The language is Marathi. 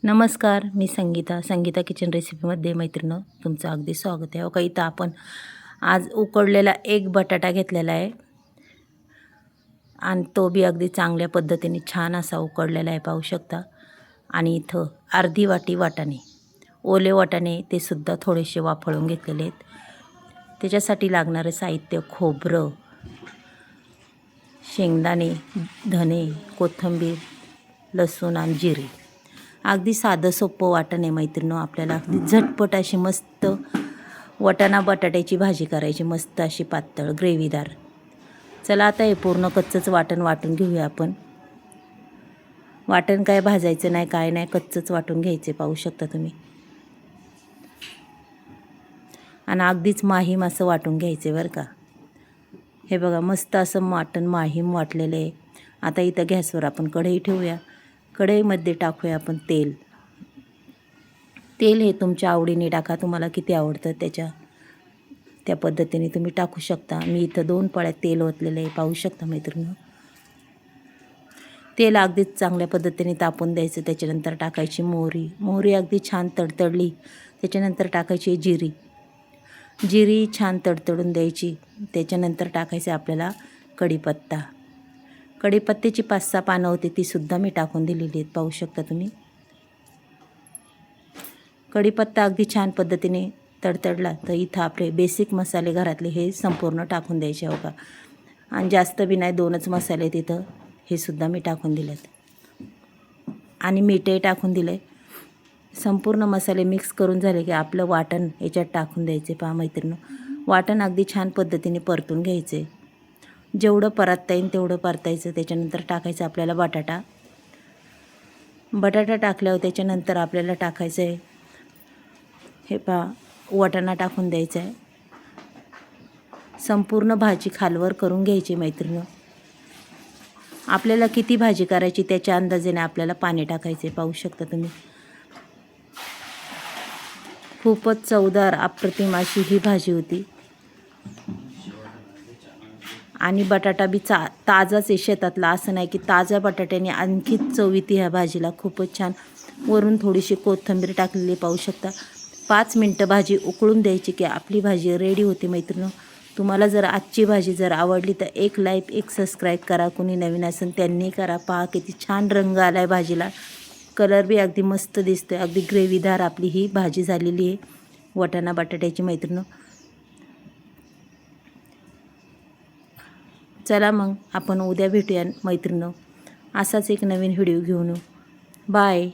नमस्कार, मी संगीता किचन रेसिपीमध्ये मैत्रिणं तुमचं अगदी स्वागत आहे. का इथं आपण आज उकडलेला एक बटाटा घेतलेला आहे आणि तो बी अगदी चांगल्या पद्धतीने छान असा उकडलेला आहे, पाहू शकता. आणि इथं अर्धी वाटी वाटाणे, ओले वाटाणे ते सुद्धा थोडेसे वाफळून घेतलेले आहेत. त्याच्यासाठी लागणारं साहित्य: खोबरं, शेंगदाणे, धने, कोथिंबीर, लसूण आणि जिरे. अगदी साधं सोपं वाटण आहे मैत्रिणींनो. आपल्याला अगदी झटपट अशी मस्त वाटाणा बटाट्याची भाजी करायची, मस्त अशी पातळ ग्रेव्हीदार. चला आता हे पूर्ण कच्चंच वाटण वाटून घेऊया आपण. वाटण काय भाजायचं नाही, काय नाही, कच्चंच वाटून घ्यायचे, पाहू शकता तुम्ही. आणि अगदीच माहीम असं वाटून घ्यायचे बरं का. हे बघा, मस्त असं वाटण माहीम वाटलेलं आहे. आता इथं गॅसवर आपण कढई ठेवूया. कढईमध्ये टाकूया आपण तेल. तेल हे तुमच्या आवडीने टाका, तुम्हाला किती आवडतं त्या पद्धतीने तुम्ही टाकू शकता. मी इथं 2 पळ्या तेल ओतलेलं आहे, पाहू शकता मैत्रिणी. तेल अगदीच चांगल्या पद्धतीने तापून द्यायचं. त्याच्यानंतर टाकायची मोहरी अगदी छान तडतडली. त्याच्यानंतर टाकायची जिरी छान तडतडून द्यायची. त्याच्यानंतर टाकायचे आपल्याला कढीपत्त्याची 5-6 पानं होती, तीसुद्धा मी टाकून दिलेली आहेत, पाहू शकता तुम्ही. कढीपत्ता अगदी छान पद्धतीने तडतडला तर इथं आपले बेसिक मसाले घरातले हे संपूर्ण टाकून द्यायचे हो का. आणि जास्त बी नाही, 2च मसाले तिथं हे सुद्धा मी टाकून दिलेत. आणि मीठही टाकून दिलं आहे. संपूर्ण मसाले मिक्स करून झाले की आपलं वाटण याच्यात टाकून द्यायचे. पहा मैत्रिणी, वाटण अगदी छान पद्धतीने परतून घ्यायचे. जेवढं परतता येईल तेवढं परतायचं. त्याच्यानंतर टाकायचं आपल्याला बटाटा टाकल्यावर त्याच्यानंतर आपल्याला टाकायचं आहे हे पहा, वाटाणा टाकून द्यायचा आहे. संपूर्ण भाजी खालवर करून घ्यायची मैत्रिणी. आपल्याला किती भाजी करायची त्याच्या अंदाजाने आपल्याला पाणी टाकायचे, पाहू शकता तुम्ही. खूपच चवदार अप्रतिम अशी ही भाजी होती. आणि बटाटा बी ताजाच आहे शेतातला, असं नाही की ताज्या बटाट्याने आणखीच चव येते ह्या भाजीला, खूपच छान. वरून थोडीशी कोथिंबीर टाकलेली, पाहू शकता. 5 मिनटं भाजी उकळून द्यायची की आपली भाजी रेडी होती मैत्रिणी. तुम्हाला जर आजची भाजी जर आवडली तर एक लाईक, एक सबस्क्राईब करा. कोणी नवीन असेल त्यांनी करा. पहा किती छान रंग आला आहे भाजीला, कलर बी अगदी मस्त दिसतो आहे. अगदी ग्रेव्हीदार आपली ही भाजी झालेली आहे वाटाणा बटाट्याची मैत्रिणी. चला मग आपण उद्या भेटूया मैत्रिणी, असाच एक नवीन व्हिडिओ घेऊन. बाय.